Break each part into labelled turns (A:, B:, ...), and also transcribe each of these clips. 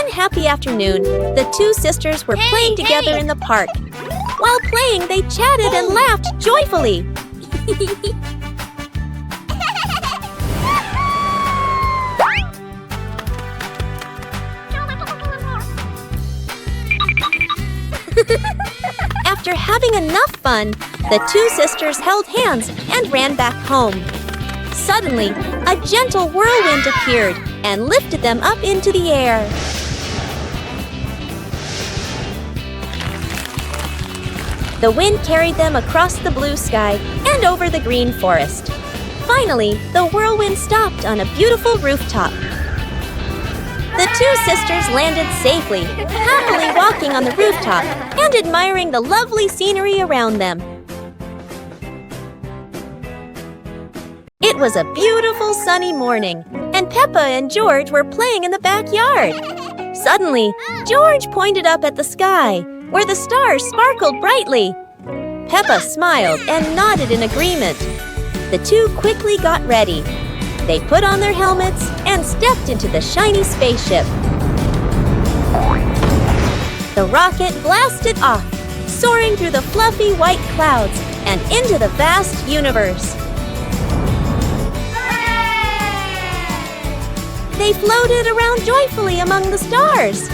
A: One happy afternoon, the two sisters were playing together in the park. While playing, they chatted and laughed joyfully. After having enough fun, the two sisters held hands and ran back home. Suddenly, a gentle whirlwind appeared and lifted them up into the air. The wind carried them across the blue sky and over the green forest. Finally, the whirlwind stopped on a beautiful rooftop. The two sisters landed safely, happily walking on the rooftop and admiring the lovely scenery around them. It was a beautiful sunny morning, and Peppa and George were playing in the backyard. Suddenly, George pointed up at the sky, where the stars sparkled brightly. Peppa smiled and nodded in agreement. The two quickly got ready. They put on their helmets and stepped into the shiny spaceship. The rocket blasted off, soaring through the fluffy white clouds and into the vast universe. They floated around joyfully among the stars.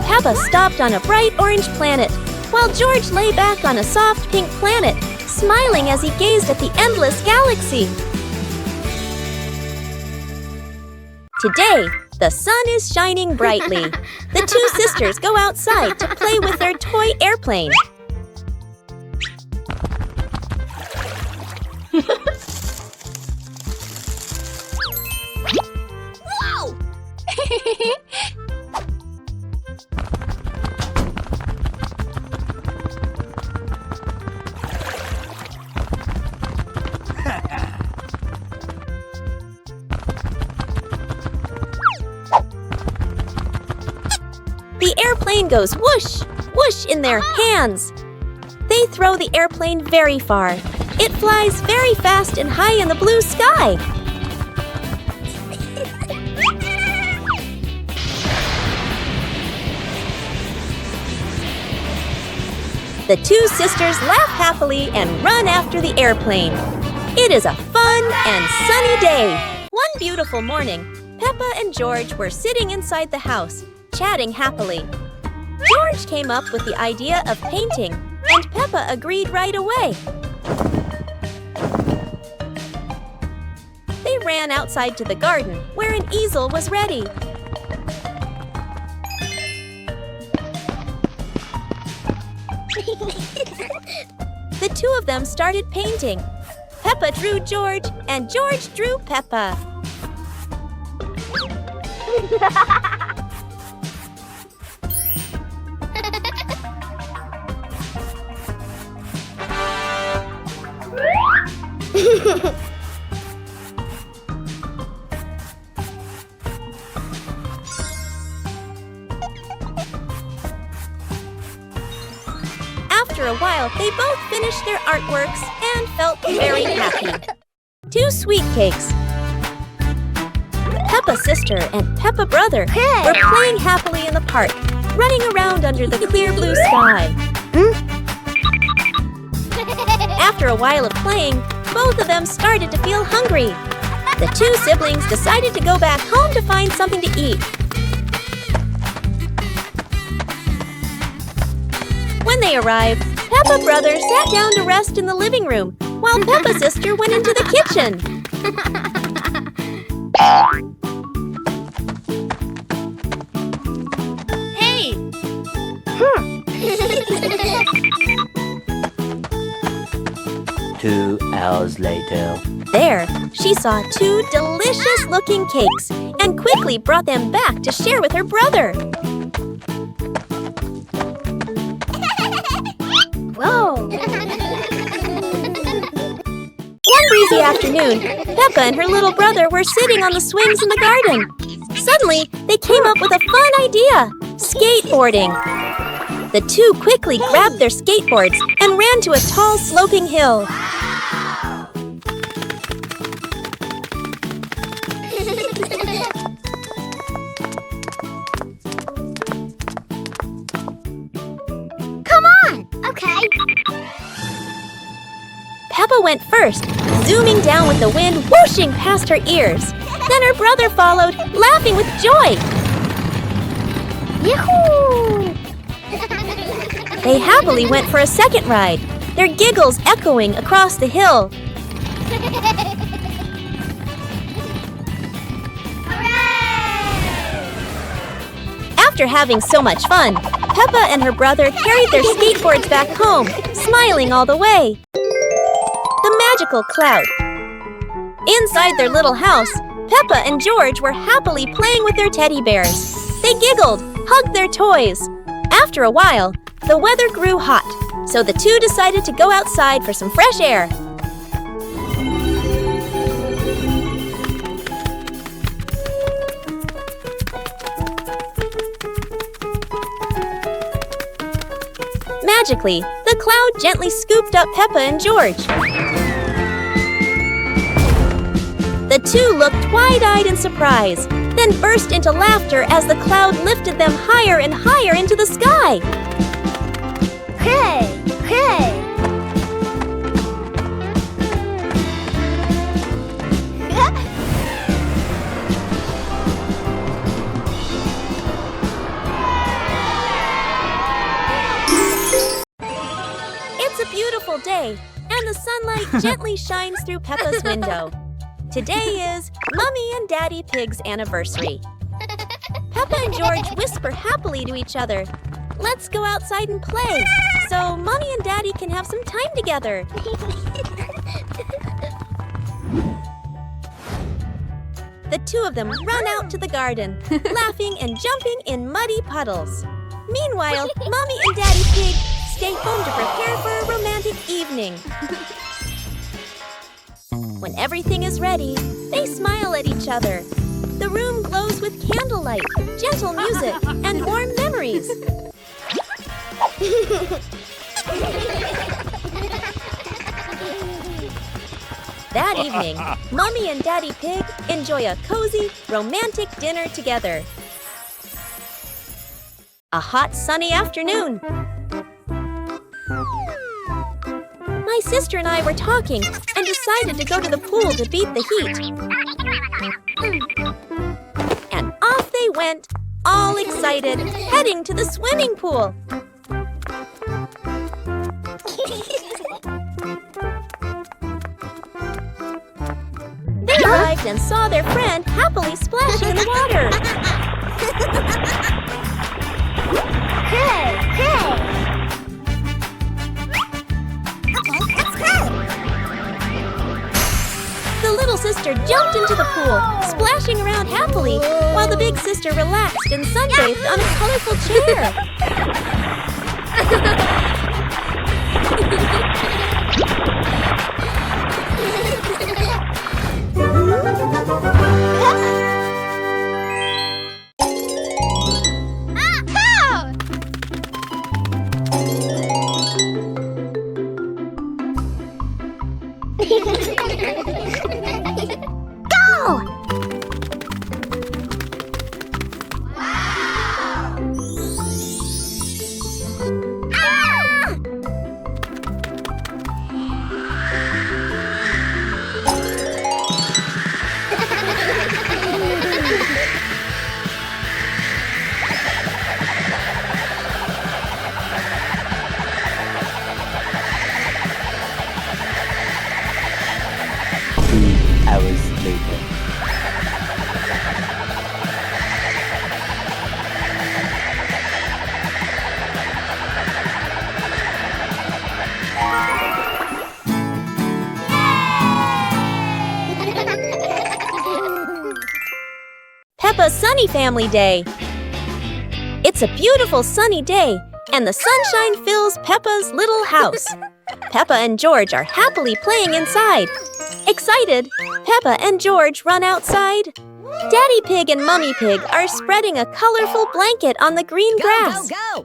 A: Peppa stopped on a bright orange planet, while George lay back on a soft pink planet, smiling as he gazed at the endless galaxy. Today, the sun is shining brightly. The two sisters go outside to play with their toy airplane.
B: Whoa!
A: The airplane goes whoosh, whoosh in their hands. They throw the airplane very far. It flies very fast and high in the blue sky. The two sisters laugh happily and run after the airplane. It is a fun and sunny day. One beautiful morning, Peppa and George were sitting inside the house, chatting happily. George came up with the idea of painting, and Peppa agreed right away. They ran outside to the garden, where an easel was ready. The two of them started painting. Peppa drew George, and George drew Peppa. After a while, they both finished their artworks and felt very happy. 2 sweet cakes. Peppa's sister and Peppa brother were playing happily in the park, running around under the clear blue sky. After a while of playing, both of them started to feel hungry. The 2 siblings decided to go back home to find something to eat. When they arrived, Peppa brother sat down to rest in the living room, while Peppa sister went into the kitchen.
B: Hey!
C: 2 hours later.
A: There, she saw 2 delicious-looking cakes and quickly brought them back to share with her brother.
B: Whoa!
A: One breezy afternoon, Peppa and her little brother were sitting on the swings in the garden. Suddenly, they came up with a fun idea: skateboarding. The two quickly grabbed their skateboards and ran to a tall, sloping hill.
B: Okay.
A: Peppa went first, zooming down with the wind whooshing past her ears. Then her brother followed, laughing with joy.
B: Yahoo!
A: They happily went for a second ride, their giggles echoing across the hill. After having so much fun, Peppa and her brother carried their skateboards back home, smiling all the way. The magical cloud. Inside their little house, Peppa and George were happily playing with their teddy bears. They giggled, hugged their toys. After a while, the weather grew hot, so the two decided to go outside for some fresh air. Magically, the cloud gently scooped up Peppa and George. The two looked wide-eyed in surprise, then burst into laughter as the cloud lifted them higher and higher into the sky.
B: Hey! Hey!
A: It's a beautiful day, and the sunlight gently shines through Peppa's window. Today is Mummy and Daddy Pig's anniversary. Peppa and George whisper happily to each other, "Let's go outside and play, so Mommy and Daddy can have some time together." The two of them run out to the garden, laughing and jumping in muddy puddles. Meanwhile, Mommy and Daddy Pig stay home to prepare for a romantic evening. When everything is ready, they smile at each other. The room glows with candlelight, gentle music, and warm memories. That evening, Mommy and Daddy Pig enjoy a cozy, romantic dinner together. A hot, sunny afternoon. My sister and I were talking and decided to go to the pool to beat the heat. And off they went, all excited, heading to the swimming pool. They arrived and saw their friend happily splashing in the water.
B: Hey! Hey!
A: The little sister jumped into the pool, splashing around happily, while the big sister relaxed and sunbathed on a colorful chair.
C: Hours later.
A: Peppa's Sunny Family Day. It's a beautiful sunny day, and the sunshine fills Peppa's little house. Peppa and George are happily playing inside. Excited, Peppa and George run outside. Daddy Pig and Mummy Pig are spreading a colorful blanket on the green grass.
B: Go!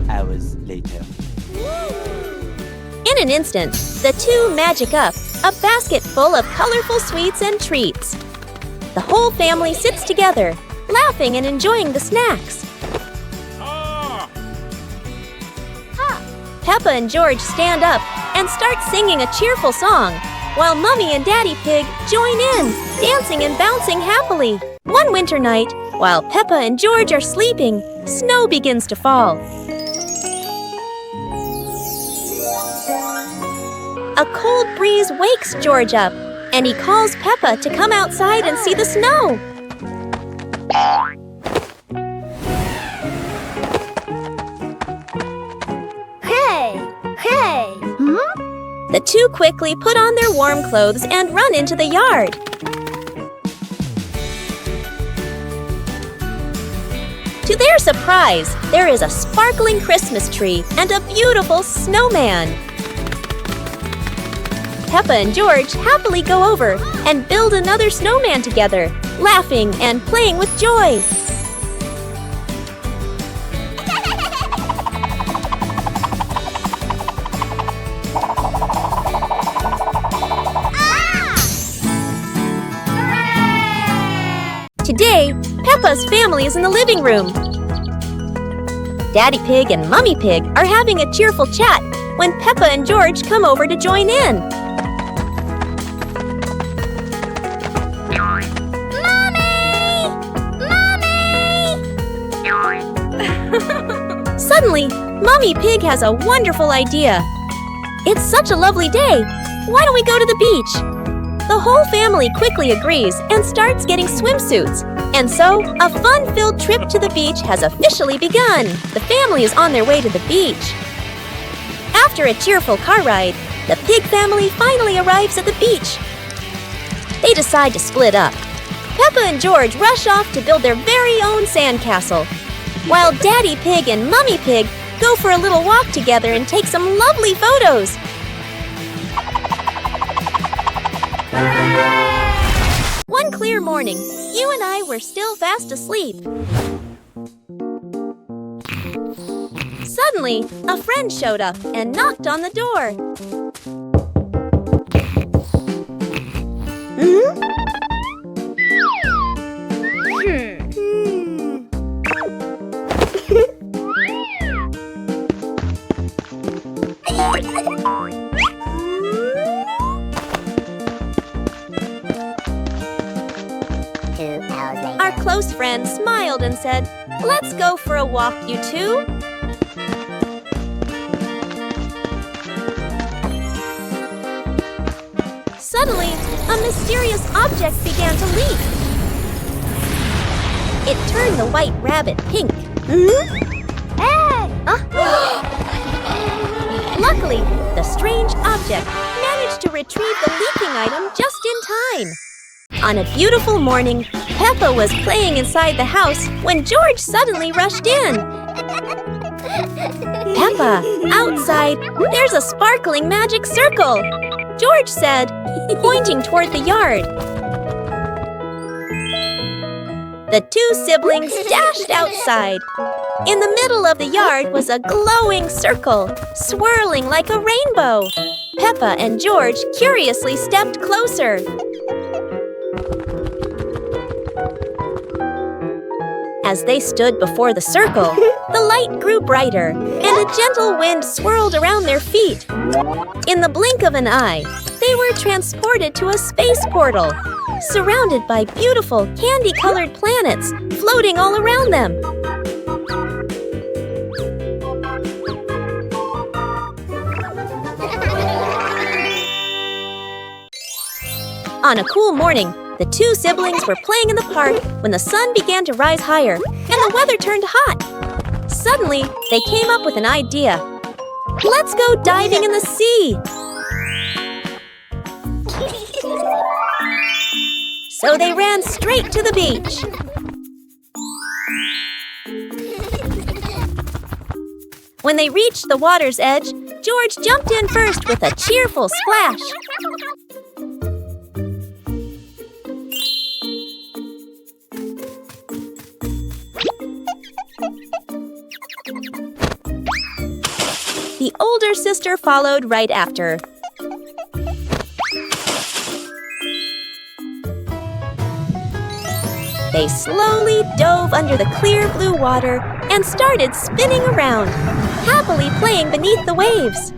C: Hours later.
A: In an instant, the two magic up a basket full of colorful sweets and treats. The whole family sits together, laughing and enjoying the snacks. Peppa and George stand up and start singing a cheerful song, while Mummy and Daddy Pig join in, dancing and bouncing happily. One winter night, while Peppa and George are sleeping, snow begins to fall. A cold breeze wakes George up, and he calls Peppa to come outside and see the snow.
B: Hey!
A: The two quickly put on their warm clothes and run into the yard. To their surprise, there is a sparkling Christmas tree and a beautiful snowman. Peppa and George happily go over and build another snowman together, laughing and playing with joy. Today, Peppa's family is in the living room. Daddy Pig and Mummy Pig are having a cheerful chat when Peppa and George come over to join in. Suddenly, Mummy Pig has a wonderful idea. It's such a lovely day. Why don't we go to the beach? The whole family quickly agrees and starts getting swimsuits. And so, a fun-filled trip to the beach has officially begun. The family is on their way to the beach. After a cheerful car ride, the Pig family finally arrives at the beach. They decide to split up. Peppa and George rush off to build their very own sandcastle, while Daddy Pig and Mummy Pig go for a little walk together and take some lovely photos. One clear morning, you and I were still fast asleep. Suddenly, a friend showed up and knocked on the door. Our close friend smiled and said, "Let's go for a walk, you two." Suddenly, a mysterious object began to leak. It turned the white rabbit pink. Luckily, the strange object managed to retrieve the leaking item just in time. On a beautiful morning, Peppa was playing inside the house when George suddenly rushed in. "Peppa, outside, there's a sparkling magic circle," George said, pointing toward the yard. The two siblings dashed outside. In the middle of the yard was a glowing circle, swirling like a rainbow. Peppa and George curiously stepped closer. As they stood before the circle, the light grew brighter, and a gentle wind swirled around their feet. In the blink of an eye, they were transported to a space portal, surrounded by beautiful candy-colored planets floating all around them. On a cool morning, the two siblings were playing in the park when the sun began to rise higher and the weather turned hot. Suddenly, they came up with an idea. "Let's go diving in the sea!" So they ran straight to the beach. When they reached the water's edge, George jumped in first with a cheerful splash. The older sister followed right after. They slowly dove under the clear blue water and started spinning around, happily playing beneath the waves.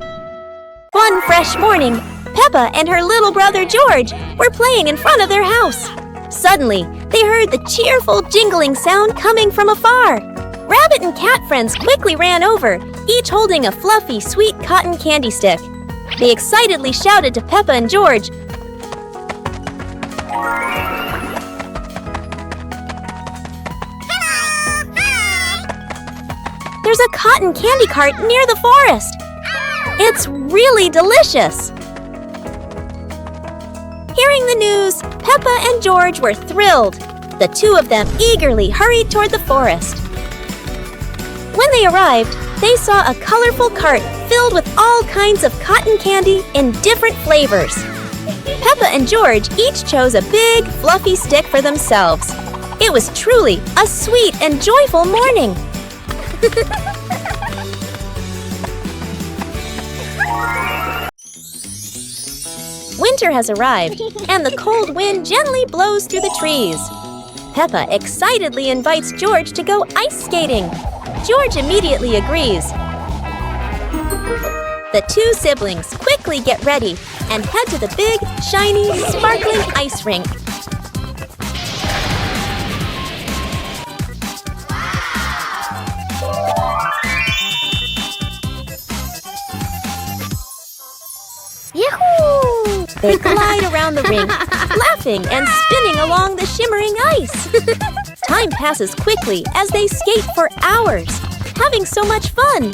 A: One fresh morning, Peppa and her little brother George were playing in front of their house. Suddenly, they heard the cheerful jingling sound coming from afar. Rabbit and cat friends quickly ran over, each holding a fluffy, sweet cotton candy stick. They excitedly shouted to Peppa and George, "There's a cotton candy cart near the forest. It's really delicious." Hearing the news, Peppa and George were thrilled. The two of them eagerly hurried toward the forest. When they arrived, they saw a colorful cart filled with all kinds of cotton candy in different flavors. Peppa and George each chose a big, fluffy stick for themselves. It was truly a sweet and joyful morning. Winter has arrived, and the cold wind gently blows through the trees. Peppa excitedly invites George to go ice skating. George immediately agrees. The two siblings quickly get ready and head to the big, shiny, sparkling ice rink.
B: Yahoo!
A: They glide around the rink, laughing and spinning along the shimmering ice. Time passes quickly as they skate for hours, having so much fun.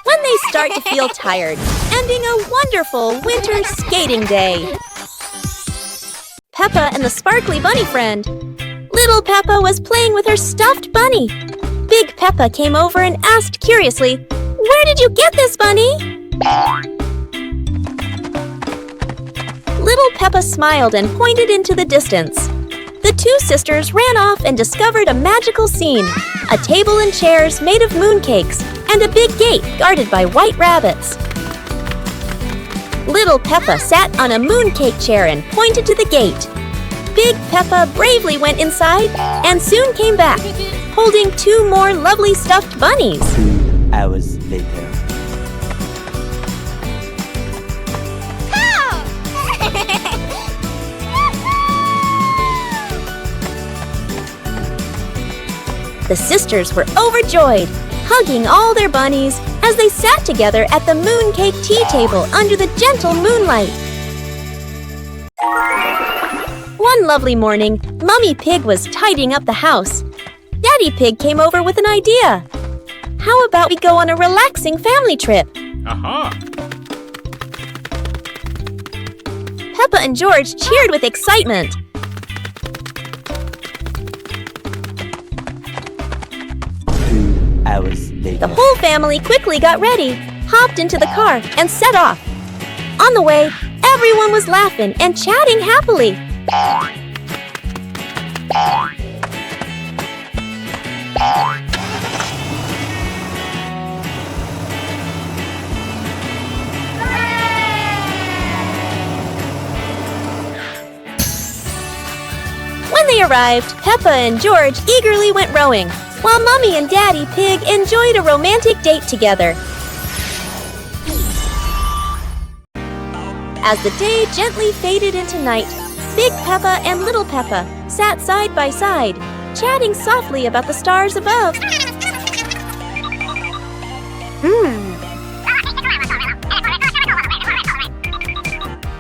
A: When they start to feel tired, ending a wonderful winter skating day. Peppa and the sparkly bunny friend. Little Peppa was playing with her stuffed bunny. Big Peppa came over and asked curiously, "Where did you get this, bunny?" Little Peppa smiled and pointed into the distance. The two sisters ran off and discovered a magical scene, a table and chairs made of mooncakes, and a big gate guarded by white rabbits. Little Peppa sat on a mooncake chair and pointed to the gate. Big Peppa bravely went inside and soon came back, holding two more lovely stuffed bunnies.
C: 2 hours later.
A: The sisters were overjoyed, hugging all their bunnies as they sat together at the mooncake tea table under the gentle moonlight. One lovely morning, Mummy Pig was tidying up the house. Daddy Pig came over with an idea. How about we go on a relaxing family trip?
D: Aha!
A: Peppa and George cheered with excitement.
C: Hours later.
A: The whole family quickly got ready, hopped into the car, and set off. On the way, everyone was laughing and chatting happily. When they arrived, Peppa and George eagerly went rowing, while Mummy and Daddy Pig enjoyed a romantic date together. As the day gently faded into night, Big Peppa and Little Peppa sat side by side, chatting softly about the stars above.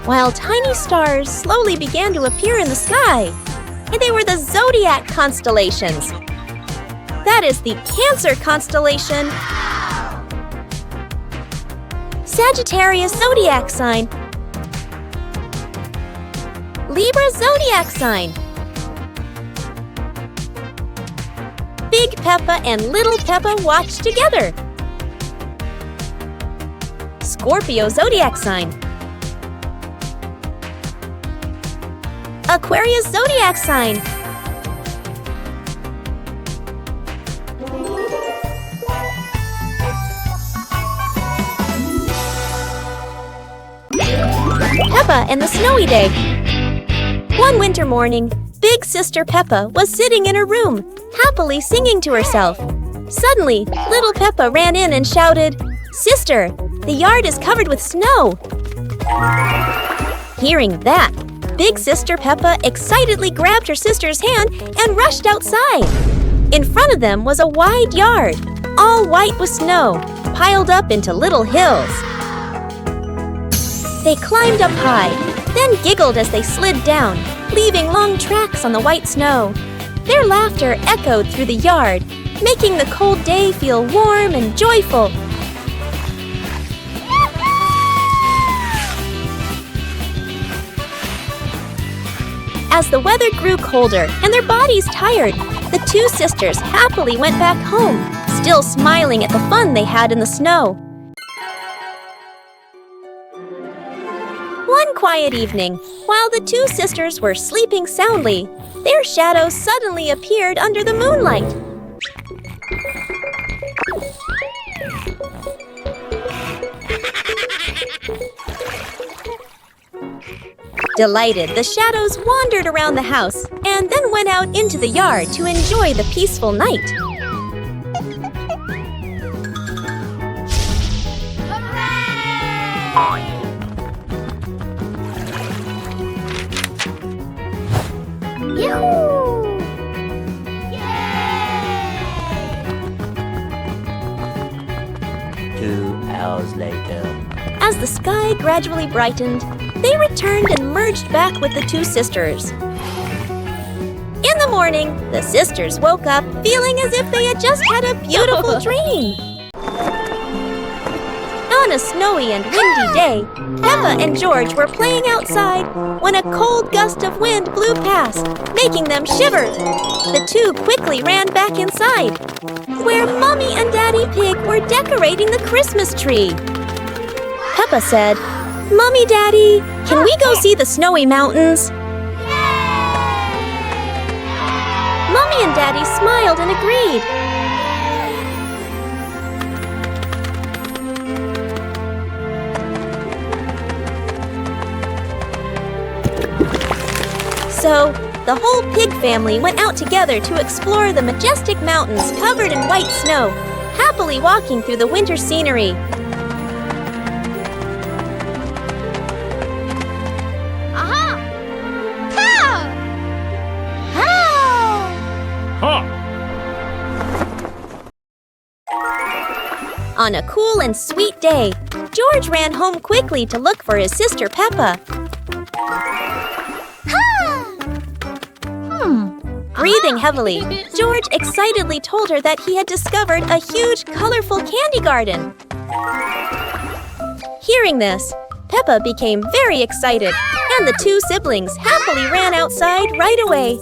A: While tiny stars slowly began to appear in the sky, and they were the zodiac constellations. That is the Cancer constellation, Sagittarius zodiac sign, Libra zodiac sign. Big Peppa and Little Peppa watched together. Scorpio zodiac sign. Aquarius zodiac sign. Peppa and the Snowy Day. One winter morning, Big Sister Peppa was sitting in her room, happily singing to herself. Suddenly, little Peppa ran in and shouted, "Sister, the yard is covered with snow." Hearing that, Big Sister Peppa excitedly grabbed her sister's hand and rushed outside. In front of them was a wide yard, all white with snow, piled up into little hills. They climbed up high, then giggled as they slid down, leaving long tracks on the white snow. Their laughter echoed through the yard, making the cold day feel warm and joyful. As the weather grew colder and their bodies tired, the two sisters happily went back home, still smiling at the fun they had in the snow. One quiet evening, while the two sisters were sleeping soundly, their shadows suddenly appeared under the moonlight. Delighted, the shadows wandered around the house and then went out into the yard to enjoy the peaceful night.
B: Yoo-hoo!
C: 2 hours later.
A: As the sky gradually brightened, they returned and merged back with the two sisters. In the morning, the sisters woke up feeling as if they had just had a beautiful dream. On a snowy and windy day, Peppa and George were playing outside when a cold gust of wind blew past, making them shiver. The two quickly ran back inside, where Mommy and Daddy Pig were decorating the Christmas tree. Peppa said, "Mommy, Daddy, can we go see the snowy mountains?" Mommy and Daddy smiled and agreed. So, the whole pig family went out together to explore the majestic mountains covered in white snow, happily walking through the winter scenery. On a cool and sweet day, George ran home quickly to look for his sister Peppa. Breathing heavily, George excitedly told her that he had discovered a huge, colorful candy garden. Hearing this, Peppa became very excited, and the two siblings happily ran outside right away.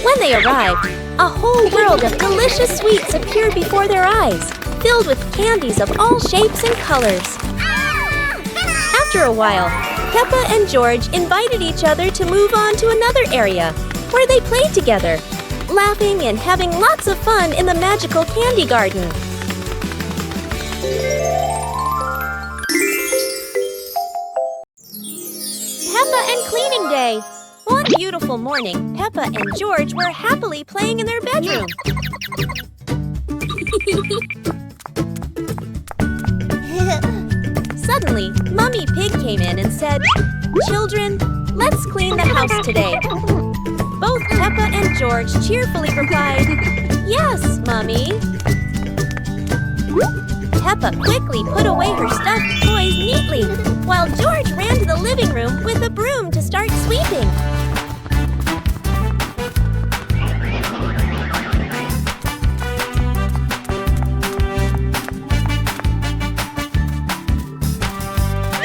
A: When they arrived, a whole world of delicious sweets appeared before their eyes, filled with candies of all shapes and colors. After a while, Peppa and George invited each other to move on to another area, where they played together, laughing and having lots of fun in the magical candy garden. Peppa and Cleaning Day. One beautiful morning, Peppa and George were happily playing in their bedroom. Suddenly, Mummy Pig came in and said, "Children, let's clean the house today." Both Peppa and George cheerfully replied, "Yes, Mummy." Peppa quickly put away her stuffed toys neatly, while George ran to the living room with a broom to start sweeping.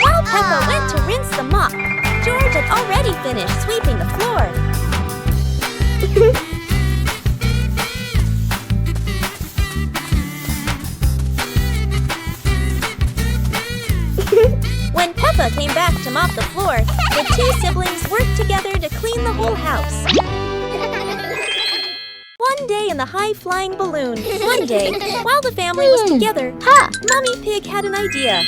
A: While Peppa went to rinse the mop, George had already finished sweeping the floor. Peppa came back to mop the floor, the two siblings worked together to clean the whole house. One day in the high-flying balloon. One day, while the family was together, Mummy Pig had an idea.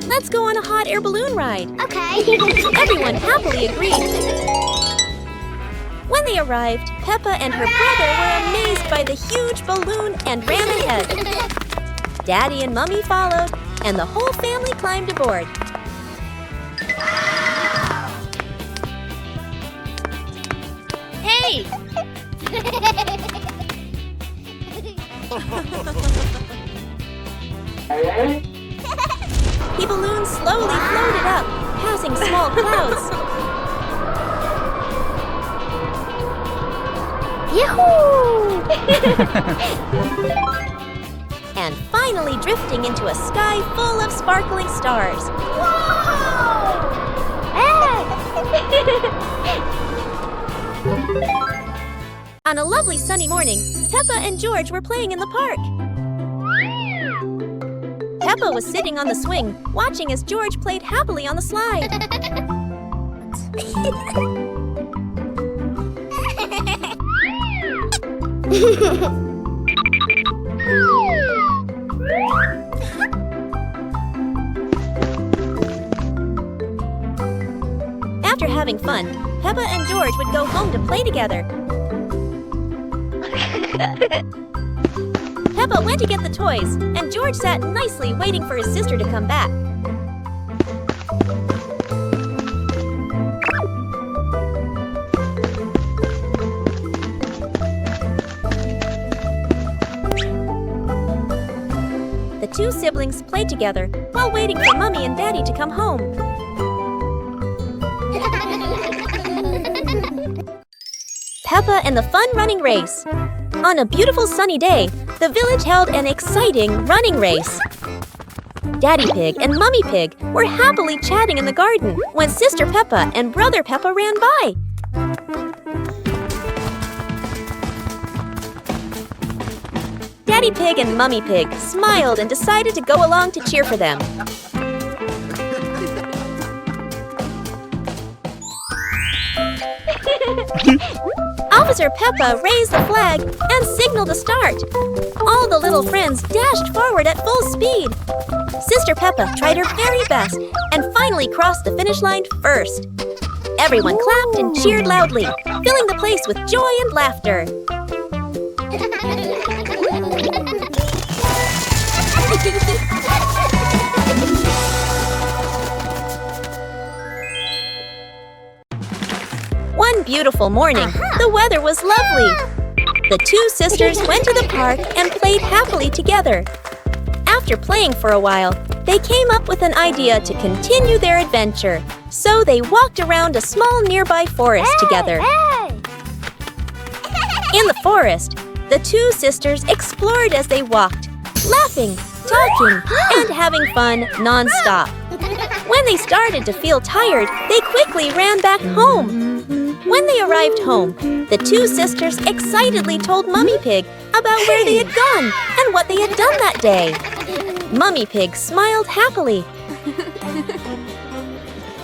A: Let's go on a hot air balloon ride.
B: Okay.
A: Everyone happily agreed. When they arrived, Peppa and her brother were amazed by the huge balloon and ran ahead. Daddy and Mummy followed, and the whole family climbed aboard.
B: Hey!
A: The balloon slowly floated up, passing small clouds.
B: Yahoo!
A: And finally drifting into a sky full of sparkling stars. On a lovely sunny morning, Peppa and George were playing in the park. Peppa was sitting on the swing, watching as George played happily on the slide. After having fun, Peppa and George would go home to play together. Peppa went to get the toys, and George sat nicely waiting for his sister to come back. The two siblings played together while waiting for Mummy and Daddy to come home. Peppa and the fun running race. On a beautiful sunny day, the village held an exciting running race. Daddy Pig and Mummy Pig were happily chatting in the garden when Sister Peppa and Brother Peppa ran by. Daddy Pig and Mummy Pig smiled and decided to go along to cheer for them. Officer Peppa raised the flag and signaled a start. All the little friends dashed forward at full speed. Sister Peppa tried her very best and finally crossed the finish line first. Everyone clapped and cheered loudly, filling the place with joy and laughter. One beautiful morning, the weather was lovely. The two sisters went to the park and played happily together. After playing for a while, they came up with an idea to continue their adventure, so they walked around a small nearby forest together. In the forest, the two sisters explored as they walked, laughing, talking, and having fun non-stop. When they started to feel tired, they quickly ran back home. When they arrived home, the two sisters excitedly told Mummy Pig about where they had gone and what they had done that day. Mummy Pig smiled happily.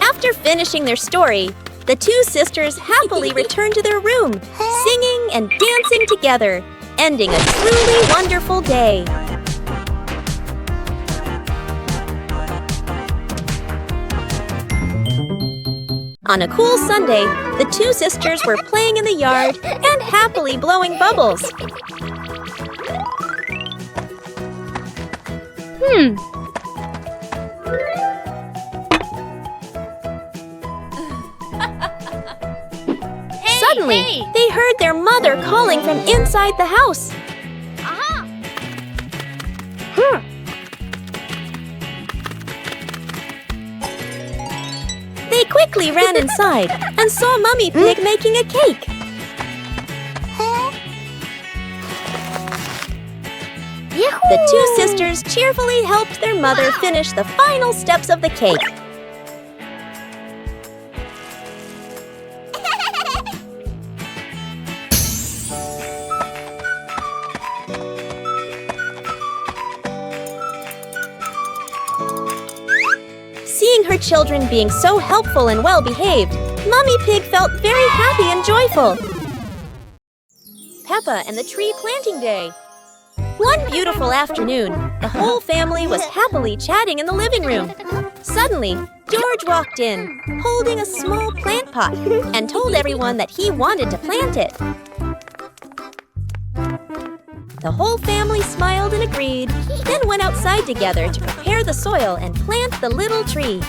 A: After finishing their story, the two sisters happily returned to their room, singing and dancing together, ending a truly wonderful day. On a cool Sunday, the two sisters were playing in the yard and happily blowing bubbles. Suddenly, they heard their mother calling from inside the house. They quickly ran inside and saw Mummy Pig making a cake. The two sisters cheerfully helped their mother finish the final steps of the cake. Seeing Seeing her children being so helpful and well-behaved, Mummy Pig felt very happy and joyful. Peppa and the Tree Planting Day. One beautiful afternoon, the whole family was happily chatting in the living room. Suddenly, George walked in, holding a small plant pot, and told everyone that he wanted to plant it. The whole family smiled and agreed, then went outside together to prepare the soil and plant the little tree.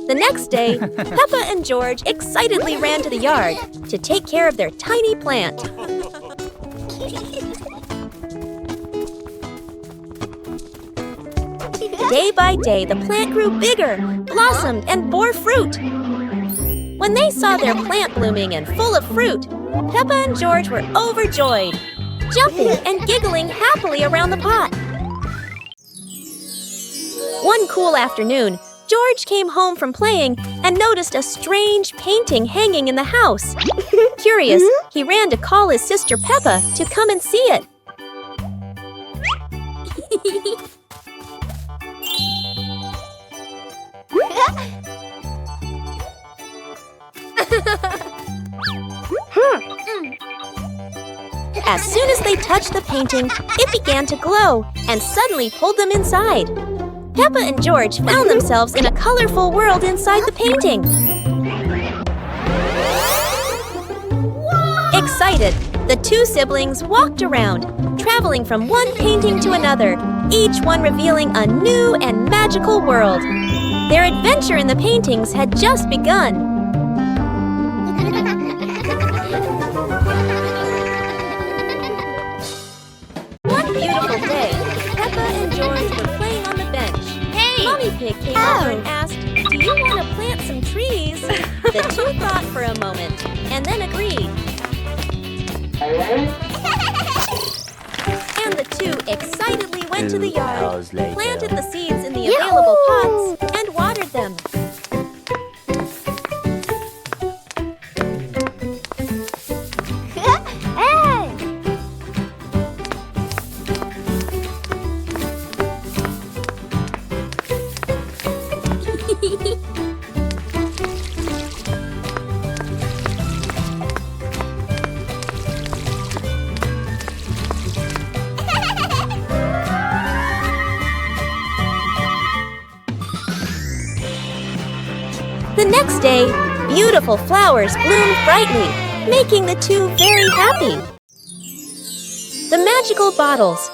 A: The next day, Peppa and George excitedly ran to the yard to take care of their tiny plant. Day by day, the plant grew bigger, blossomed, and bore fruit. When they saw their plant blooming and full of fruit, Peppa and George were overjoyed, jumping and giggling happily around the pot. One cool afternoon, George came home from playing and noticed a strange painting hanging in the house. Curious, he ran to call his sister Peppa to come and see it. As soon as they touched the painting, it began to glow and suddenly pulled them inside. Peppa and George found themselves in a colorful world inside the painting. Excited, the two siblings walked around, traveling from one painting to another, each one revealing a new and magical world. Their adventure in the paintings had just begun. One beautiful day, Peppa and George were playing on the bench. Hey! Mummy Pig came over and asked, "Do you want to plant some trees?" The two thought for a moment and then agreed. And the two excitedly went to the yard, planted the seeds in the available pots, and watered them. The next day, beautiful flowers bloomed brightly, making the two very happy. The magical bottles.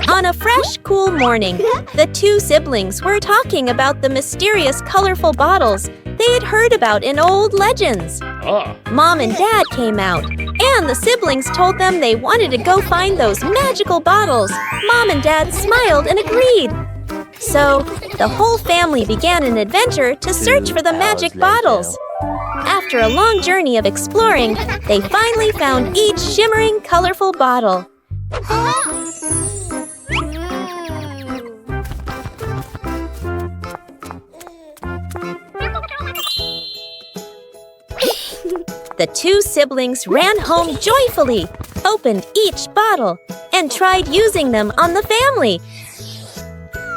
A: On a fresh, cool morning, the two siblings were talking about the mysterious, colorful bottles they had heard about in old legends. Mom and Dad came out, and the siblings told them they wanted to go find those magical bottles. Mom and Dad smiled and agreed. So, the whole family began an adventure to search for the magic bottles. After a long journey of exploring, they finally found each shimmering, colorful bottle. The two siblings ran home joyfully, opened each bottle, and tried using them on the family.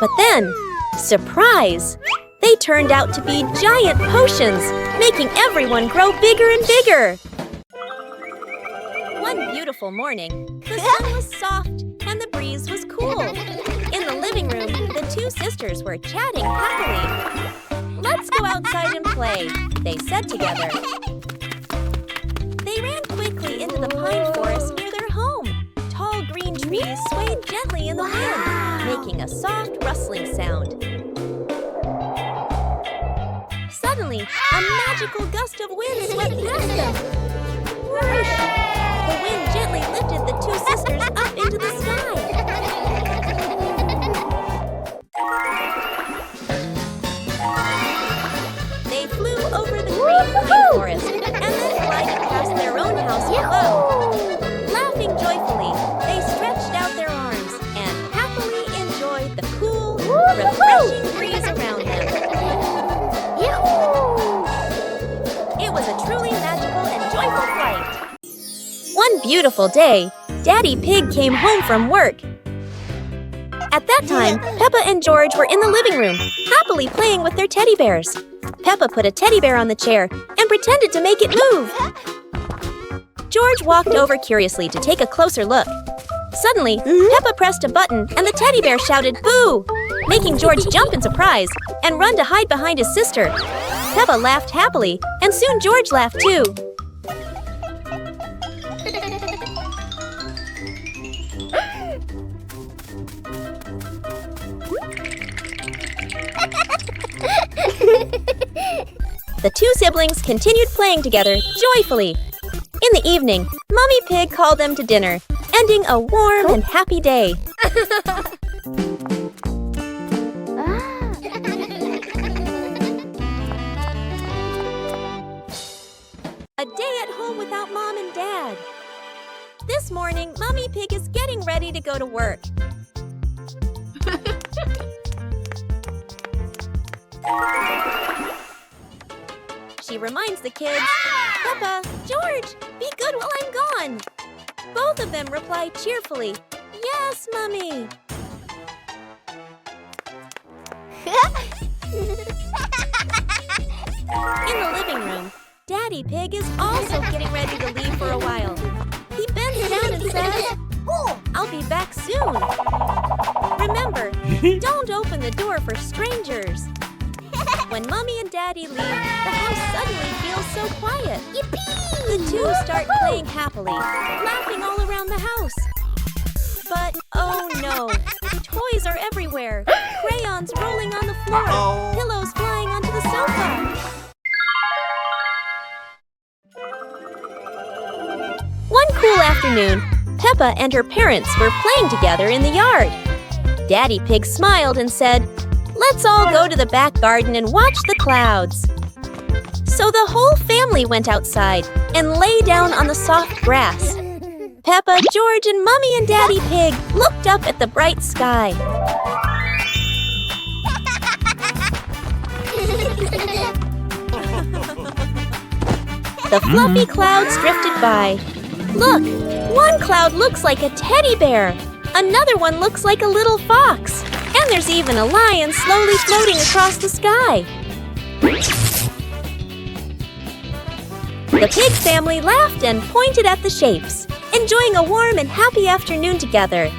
A: But then, surprise! They turned out to be giant potions, making everyone grow bigger and bigger. One beautiful morning, the sun was soft and the breeze was cool. In the living room, the two sisters were chatting happily. "Let's go outside and play," they said together. They ran quickly into the pine forest near their home. Tall green trees swayed gently in the wind, making a soft rustling sound. Suddenly, a magical gust of wind swept past them. Whoosh! The wind gently lifted the two sisters up into the sky. They flew over the green pine forest and then glided past their own house below. Laughing joyfully, they stretched out their arms and happily enjoyed the cool, refreshing breeze around them. It was a truly magical and joyful flight. One beautiful day, Daddy Pig came home from work. At that time, Peppa and George were in the living room, happily playing with their teddy bears. Peppa put a teddy bear on the chair and pretended to make it move. George walked over curiously to take a closer look. Suddenly, Peppa pressed a button and the teddy bear shouted "Boo!", making George jump in surprise and run to hide behind his sister. Peppa laughed happily, and soon George laughed too. The two siblings continued playing together joyfully. In the evening, Mummy Pig called them to dinner, ending a warm and happy day. A day at home without Mom and Dad. This morning, Mummy Pig is getting ready to go to work. She reminds the kids, "Peppa, George, be good while I'm gone." Both of them reply cheerfully, "Yes, Mummy." In the living room, Daddy Pig is also getting ready to leave for a while. He bends down and says, "I'll be back soon. Remember, don't open the door for strangers." When Mummy and Daddy leave, the house suddenly feels so quiet. Yippee! The two start playing happily, laughing all around the house. But oh no, toys are everywhere. Crayons rolling on the floor, pillows flying onto the sofa. One cool afternoon, Peppa and her parents were playing together in the yard. Daddy Pig smiled and said, "Let's all go to the back garden and watch the clouds." So the whole family went outside and lay down on the soft grass. Peppa, George, and Mummy and Daddy Pig looked up at the bright sky. The fluffy clouds drifted by. Look, one cloud looks like a teddy bear. Another one looks like a little fox. And there's even a lion slowly floating across the sky. The pig family laughed and pointed at the shapes, enjoying a warm and happy afternoon together.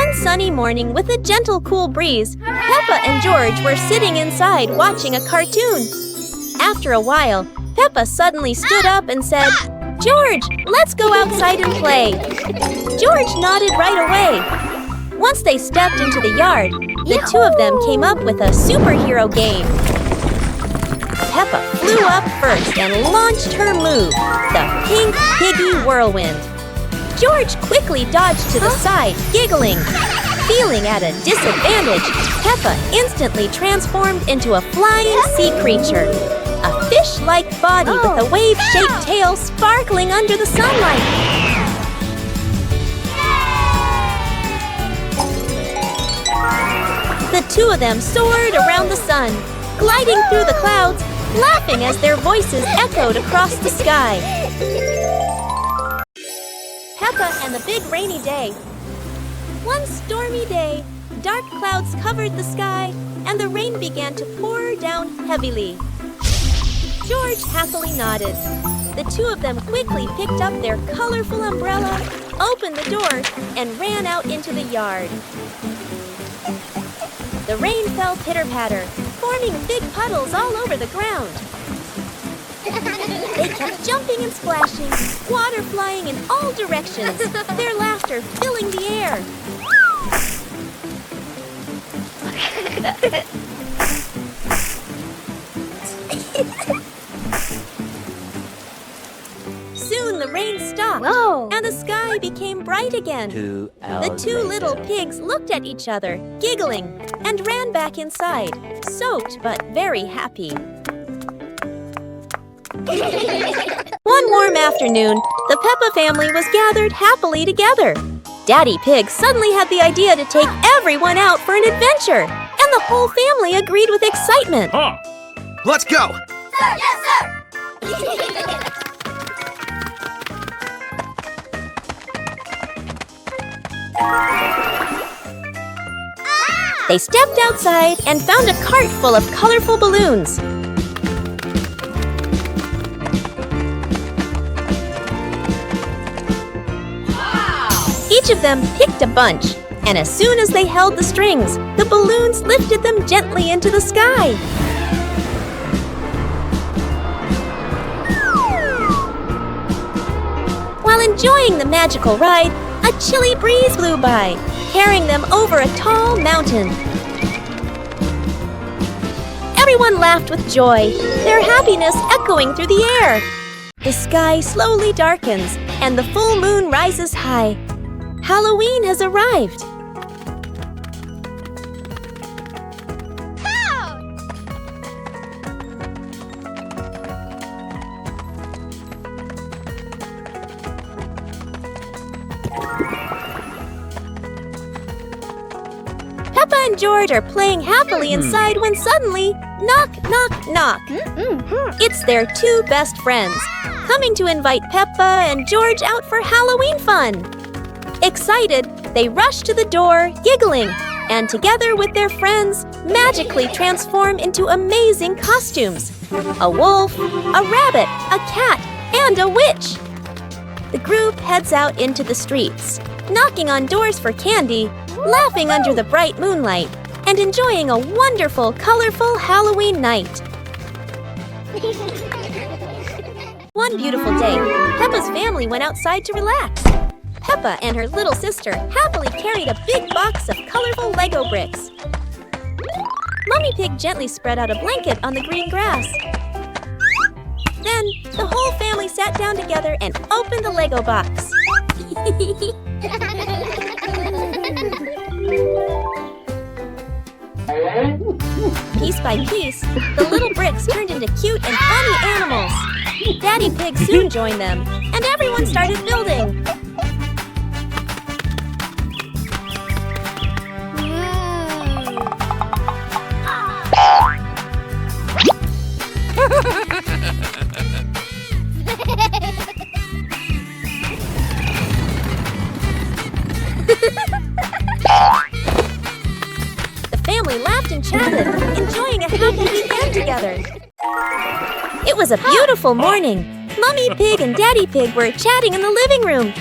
A: One sunny morning with a gentle, cool breeze, Peppa and George were sitting inside watching a cartoon. After a while, Peppa suddenly stood up and said, "George, let's go outside and play." George nodded right away. Once they stepped into the yard, the two of them came up with a superhero game. Peppa flew up first and launched her move, the Pink Piggy Whirlwind. George quickly dodged to the side, giggling. Feeling at a disadvantage, Peppa instantly transformed into a flying sea creature. A fish-like body with a wave-shaped tail sparkling under the sunlight. The two of them soared around the sun, gliding through the clouds, laughing as their voices echoed across the sky. Peppa and the Big Rainy Day. One stormy day, dark clouds covered the sky, and the rain began to pour down heavily. George happily nodded. The two of them quickly picked up their colorful umbrella, opened the door, and ran out into the yard. The rain fell pitter-patter, forming big puddles all over the ground. They kept jumping and splashing, water flying in all directions, their laughter filling the air. Soon the rain stopped, and the sky became bright again. The two little pigs looked at each other, giggling, and ran back inside, soaked but very happy. One warm afternoon, the Peppa family was gathered happily together. Daddy Pig suddenly had the idea to take everyone out for an adventure, and the whole family agreed with excitement.
D: Let's go!
B: Sir, yes, sir!
A: They stepped outside and found a cart full of colorful balloons. Each of them picked a bunch, and as soon as they held the strings, the balloons lifted them gently into the sky. While enjoying the magical ride, a chilly breeze blew by, carrying them over a tall mountain. Everyone laughed with joy, their happiness echoing through the air. The sky slowly darkens, and the full moon rises high. Halloween has arrived. Peppa and George are playing happily inside when suddenly, knock, knock, knock. It's their two best friends, coming to invite Peppa and George out for Halloween fun. Excited, they rush to the door, giggling, and together with their friends, magically transform into amazing costumes. A wolf, a rabbit, a cat, and a witch. The group heads out into the streets, knocking on doors for candy, laughing under the bright moonlight, and enjoying a wonderful, colorful Halloween night. One beautiful day, Peppa's family went outside to relax. Peppa and her little sister happily carried a big box of colorful Lego bricks. Mummy Pig gently spread out a blanket on the green grass. Then, the whole family sat down together and opened the Lego box. Piece by piece, the little bricks turned into cute and funny animals. Daddy Pig soon joined them, and everyone started building. The family laughed and chatted, enjoying a happy weekend together. It was a beautiful morning. Mummy Pig and Daddy Pig were chatting in the living room.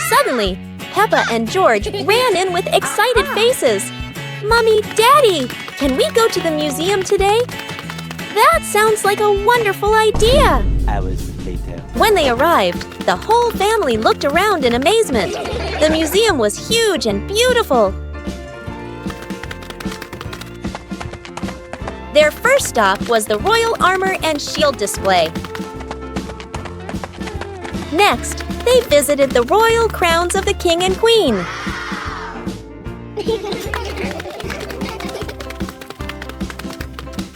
A: Suddenly, Peppa and George ran in with excited faces. Mommy, Daddy, can we go to the museum today? That sounds like a wonderful idea.
C: Hours later.
A: When they arrived, the whole family looked around in amazement. The museum was huge and beautiful. Their first stop was the Royal Armor and Shield display. Next, they visited the royal crowns of the King and Queen.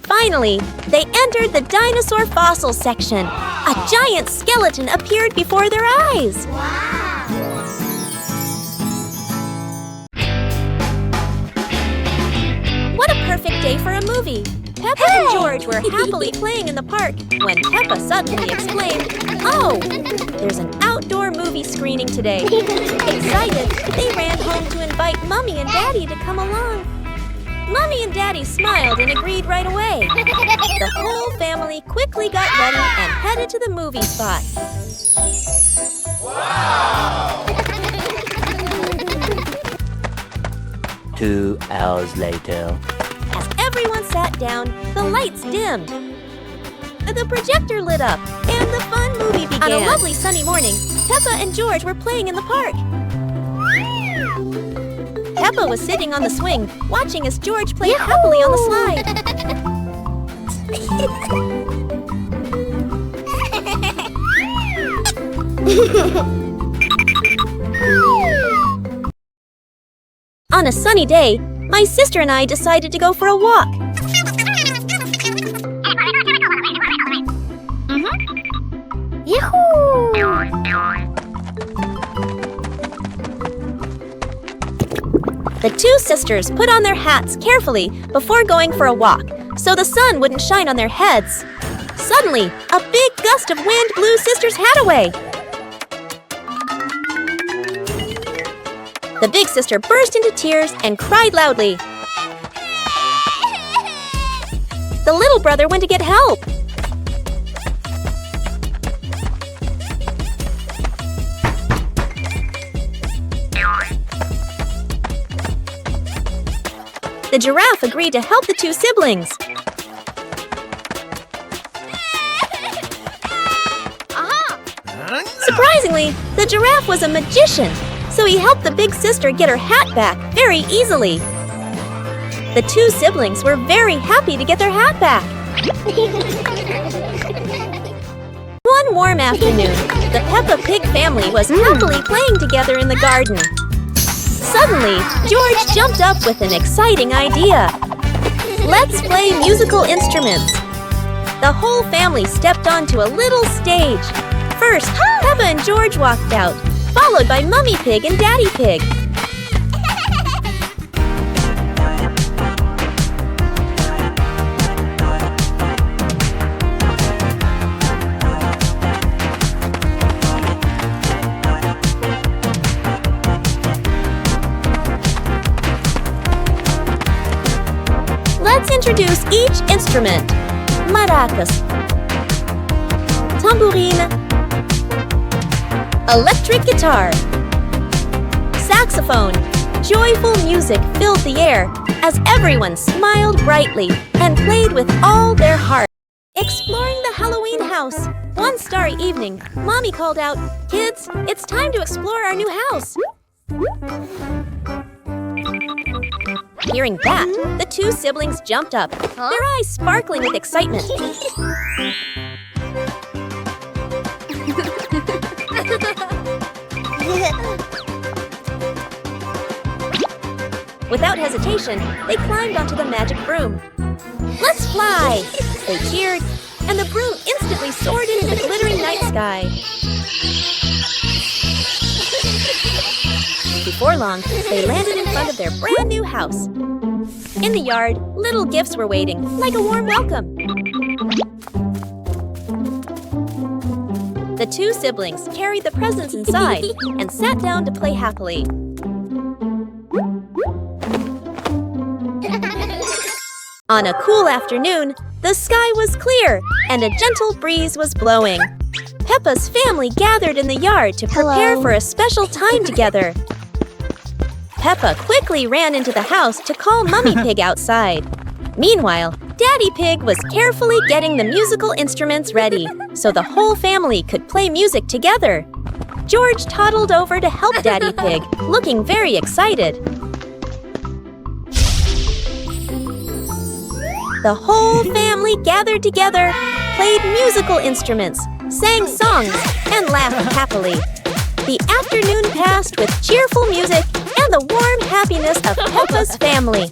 A: Finally, they entered the dinosaur fossil section. A giant skeleton appeared before their eyes. What a perfect day for a movie. Peppa and George were happily playing in the park when Peppa suddenly exclaimed, "Oh, there's an outdoor movie screening today." Excited, they ran home to invite Mummy and Daddy to come along. Mummy and Daddy smiled and agreed right away. The whole family quickly got ready and headed to the movie spot.
C: Wow! 2 hours later.
A: As everyone sat down, the lights dimmed. The projector lit up, and the fun movie began. On a lovely sunny morning, Peppa and George were playing in the park. Peppa was sitting on the swing, watching as George played happily on the slide. On a sunny day, my sister and I decided to go for a walk.
B: Yahoo!
A: 2 The two sisters put on their hats carefully before going for a walk, so the sun wouldn't shine on their heads. Suddenly, a big gust of wind blew Sister's hat away. The big sister burst into tears and cried loudly. The little brother went to get help. The giraffe agreed to help the two siblings. Surprisingly, the giraffe was a magician, so he helped the big sister get her hat back very easily. The two siblings were very happy to get their hat back. One warm afternoon, the Peppa Pig family was happily playing together in the garden. Suddenly, George jumped up with an exciting idea. Let's play musical instruments. The whole family stepped onto a little stage. First, Peppa and George walked out, followed by Mummy Pig and Daddy Pig. Let's introduce each instrument. Maracas, tambourine, electric guitar, saxophone. Joyful music filled the air as everyone smiled brightly and played with all their heart. Exploring the Halloween house. One starry evening, Mommy called out, "Kids, it's time to explore our new house." Hearing that, the two siblings jumped up, their eyes sparkling with excitement. Without hesitation, they climbed onto the magic broom. "Let's fly!" They cheered, and the broom instantly soared into the glittering night sky. Before long, they landed in front of their brand new house. In the yard, little gifts were waiting, like a warm welcome. The two siblings carried the presents inside and sat down to play happily. On a cool afternoon, the sky was clear and a gentle breeze was blowing. Peppa's family gathered in the yard to prepare for a special time together. Peppa quickly ran into the house to call Mummy Pig outside. Meanwhile, Daddy Pig was carefully getting the musical instruments ready so the whole family could play music together. George toddled over to help Daddy Pig, looking very excited. The whole family gathered together, played musical instruments, sang songs, and laughed happily. The afternoon passed with cheerful music and the warm happiness of Peppa's family.